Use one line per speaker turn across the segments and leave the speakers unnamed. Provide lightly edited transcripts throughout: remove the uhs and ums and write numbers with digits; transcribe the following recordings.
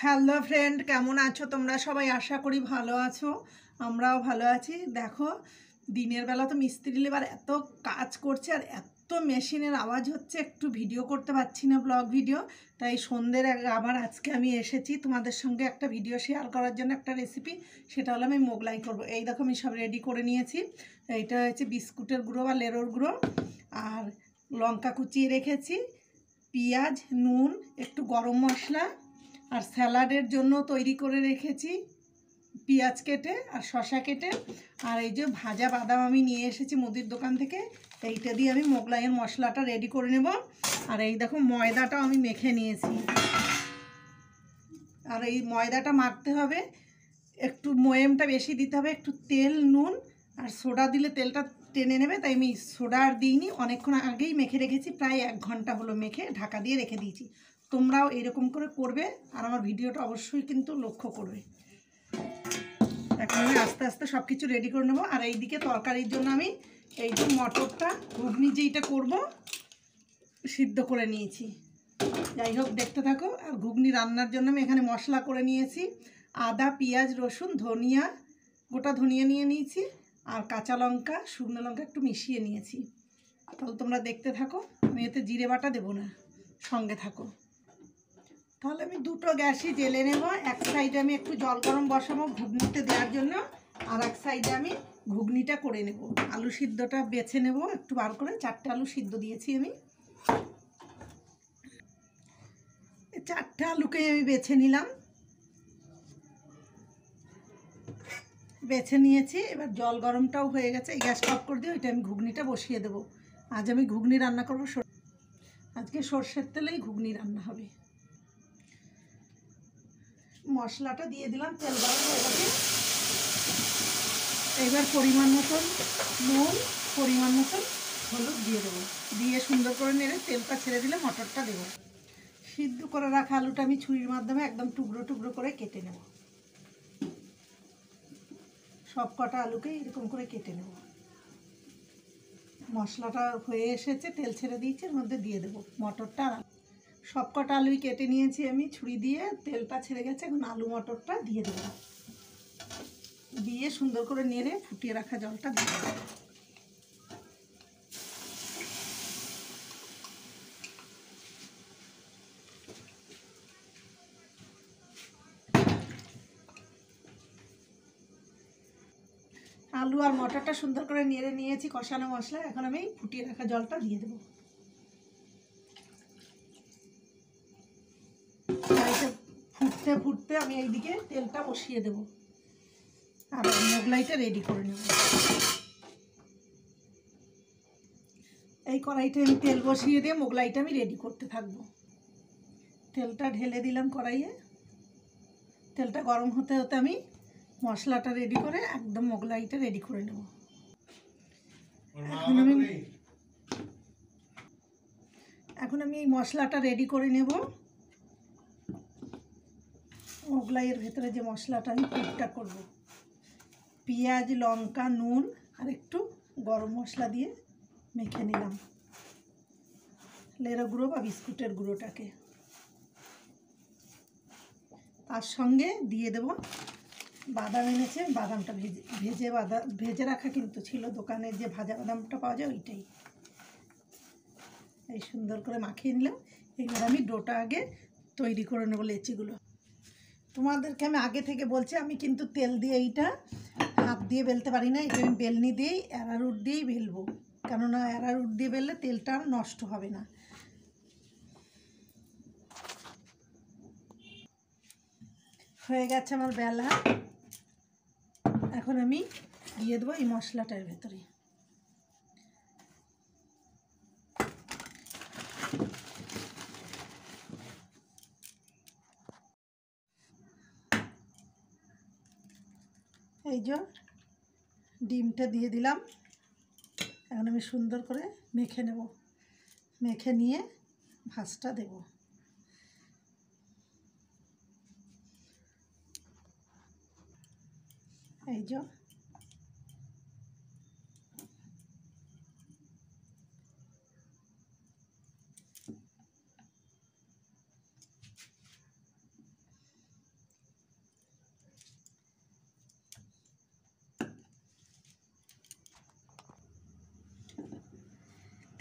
Hello friend, কেমন আছো তোমরা সবাই? আশা করি ভালো আছো। আমরাও ভালো আছি। দেখো, দিনের বেলা তো মিস্ত্রি লেবার এত কাজ করছে আর এত মেশিনের আওয়াজ হচ্ছে, একটু ভিডিও করতে পারছি না, ব্লগ ভিডিও। তাই সন্ধ্যের আবার আজকে আমি এসেছি তোমাদের সঙ্গে একটা ভিডিও শেয়ার করার জন্য, একটা রেসিপি। সেটা হলো আমি মোগলাই করব। এই দেখো, আমি সব রেডি করে নিয়েছি। এইটা হচ্ছে বিস্কুটের গুঁড়ো বা লেরোর গুঁড়ো, আর লঙ্কা কুচিয়ে রেখেছি, পেঁয়াজ, নুন, একটু গরম মশলা, আর স্যালাডের জন্য তৈরি করে রেখেছি পেঁয়াজ কেটে আর শসা কেটে। আর এই যে ভাজা বাদাম আমি নিয়ে এসেছি মুদির দোকান থেকে, এইটা দিয়ে আমি মোগলাইয়ের মশলাটা রেডি করে নেব। আর এই দেখো, ময়দাটাও আমি মেখে নিয়েছি। আর এই ময়দাটা মাখতে হবে, একটু ময়েমটা বেশি দিতে হবে, একটু তেল, নুন আর সোডা দিলে তেলটা টেনে নেবে। তাই আমি সোডা আর দিইনি, অনেকক্ষণ আগেই মেখে রেখেছি, প্রায় 1 ঘন্টা হলো মেখে ঢাকা দিয়ে রেখে দিয়েছি। তোমরাও এরকম করে করবে আর আমার ভিডিওটা অবশ্যই কিন্তু লক্ষ্য করবে। এখন আমি আস্তে আস্তে সব কিছু রেডি করে নেবো। আর এইদিকে তরকারির জন্য আমি এই যে মটরটা, ঘুগনি যেইটা করব, সিদ্ধ করে নিয়েছি। যাই হোক, দেখতে থাকো। আর ঘুগনি রান্নার জন্য আমি এখানে মশলা করে নিয়েছি, আদা, পেঁয়াজ, রসুন, ধনিয়া, গোটা ধনিয়া নিয়ে নিয়েছি, আর কাঁচা লঙ্কা, শুকনো লঙ্কা একটু মিশিয়ে নিয়েছি। তাহলে তোমরা দেখতে থাকো, আমি এতে জিরে বাটা দেবো না, সঙ্গে থাকো। তাহলে আমি দুটো গ্যাসই জ্বেলে নেব। এক সাইডে আমি একটু জল গরম বসাবো ঘুগনিতে দেওয়ার জন্য, আর এক সাইডে আমি ঘুগনিটা করে নেব। আলু সিদ্ধটা বেছে নেব একটু বার করে, 4টে আলু সিদ্ধ দিয়েছি আমি। 4টে আলুকে আমি বেছে নিলাম, বেছে নিয়েছি। এবার জল গরমটাও হয়ে গেছে, এই গ্যাসটা অফ করে দিয়ে ওইটা আমি ঘুগনিটা বসিয়ে দেবো। আজ আমি ঘুগনি রান্না করবো, আজকে সর্ষের তেলেই ঘুগনি রান্না হবে। মশলাটা দিয়ে দিলাম, তেল গরম হয়ে গেছে। এবার পরিমাণ মতন নুন, পরিমাণ মতন হলুদ দিয়ে দেবো, দিয়ে সুন্দর করে নেড়ে তেলটা ছেড়ে দিলে মটরটা দেবো। সিদ্ধ করে রাখা আলুটা আমি ছুরির মাধ্যমে একদম টুকরো টুকরো করে কেটে নেব। সব কটা আলুকে এরকম করে কেটে নেব। মশলাটা হয়ে এসেছে, তেল ছেড়ে দিয়েছি, এর মধ্যে দিয়ে দেবো মটরটা। সব কটা আলুই কেটে নিয়েছি আমি ছুরি দিয়ে, তেলটা ছেড়ে গেছে। এখন আলু মটরটা দিয়ে দেবো, দিয়ে সুন্দর করে নেড়ে ফুটিয়ে রাখা জলটা দিয়ে দেবো। আলু আর মটরটা সুন্দর করে নেড়ে নিয়েছি কষানো মশলা। এখন আমি ফুটিয়ে রাখা জলটা দিয়ে দেবো। ফুটতে ফুটতে আমি এইদিকে তেলটা বসিয়ে দেবো আর মোগলাইটা রেডি করে নেব। এই কড়াইতে আমি তেল বসিয়ে দিয়ে মোগলাইটা আমি রেডি করতে থাকবো। তেলটা ঢেলে দিলাম কড়াইয়ে, তেলটা গরম হতে হতে আমি মশলাটা রেডি করে একদম মোগলাইটা রেডি করে নেব। এখন আমি এই মশলাটা রেডি করে নেব। মোগলাইয়ের ভেতরে যে মশলাটা আমি পুরটা করব, পেঁয়াজ, লঙ্কা, নুন আর একটু গরম মশলা দিয়ে মেখে নিলাম লেরো গুঁড়ো বা বিস্কুটের গুঁড়োটাকে। তার সঙ্গে দিয়ে দেব বাদাম এনেছে, বাদামটা ভেজে রাখা কিন্তু ছিল, দোকানের যে ভাজা বাদামটা পাওয়া যায় ওইটাই। এই সুন্দর করে মাখিয়ে নিলাম। এবার আমি ডোটা আগে তৈরি করে নেবো, লেচিগুলো। তোমাদেরকে আমি আগে থেকে বলছি, আমি কিন্তু তেল দিয়ে এইটা হাত দিয়ে বেলতে পারি না, এটা আমি বেলনি দিয়েই অ্যারারুট দিয়েই বেলবো, কেননা অ্যারারুট দিয়ে বেললে তেলটা আর নষ্ট হবে না। হয়ে গেছে আমার বেলা। এখন আমি দিয়ে দেবো এই মশলাটার ভেতরে। এই যে ডিমটা দিয়ে দিলাম। এখন আমি সুন্দর করে মেখে নেব, মেখে নিয়ে ভাঁজটা দেব। এই যে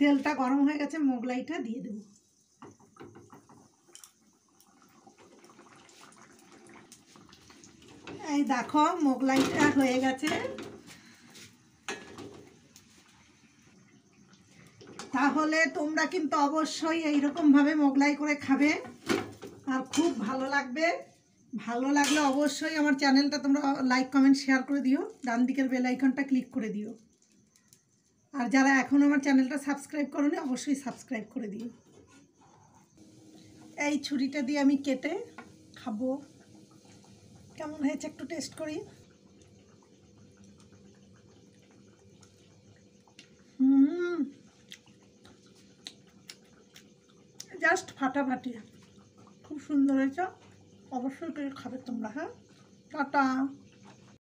তেলটা গরম হয়ে গেছে, মোগলাইটা দিয়ে দেব। এই দেখো মোগলাইটা হয়ে গেছে। তাহলে তোমরা কিন্তু অবশ্যই এইরকমভাবে মোগলাই করে খাবে, আর খুব ভালো লাগবে। ভালো লাগলে অবশ্যই আমার চ্যানেলটা তোমরা লাইক কমেন্ট শেয়ার করে দিও, ডান দিকের বেল আইকনটা ক্লিক করে দিও। আর যারা এখন আমার চ্যানেলটা সাবস্ক্রাইব করোনি অবশ্যই সাবস্ক্রাইব করে দিও। এই ছুরিটা দিয়ে আমি কেটে খাবো, কেমন হয়েছে একটু টেস্ট করি। জাস্ট ফাটাফাটি, খুব সুন্দর হয়েছে। অবশ্যই করে খাবে তোমরা। হ্যাঁ, টাটা।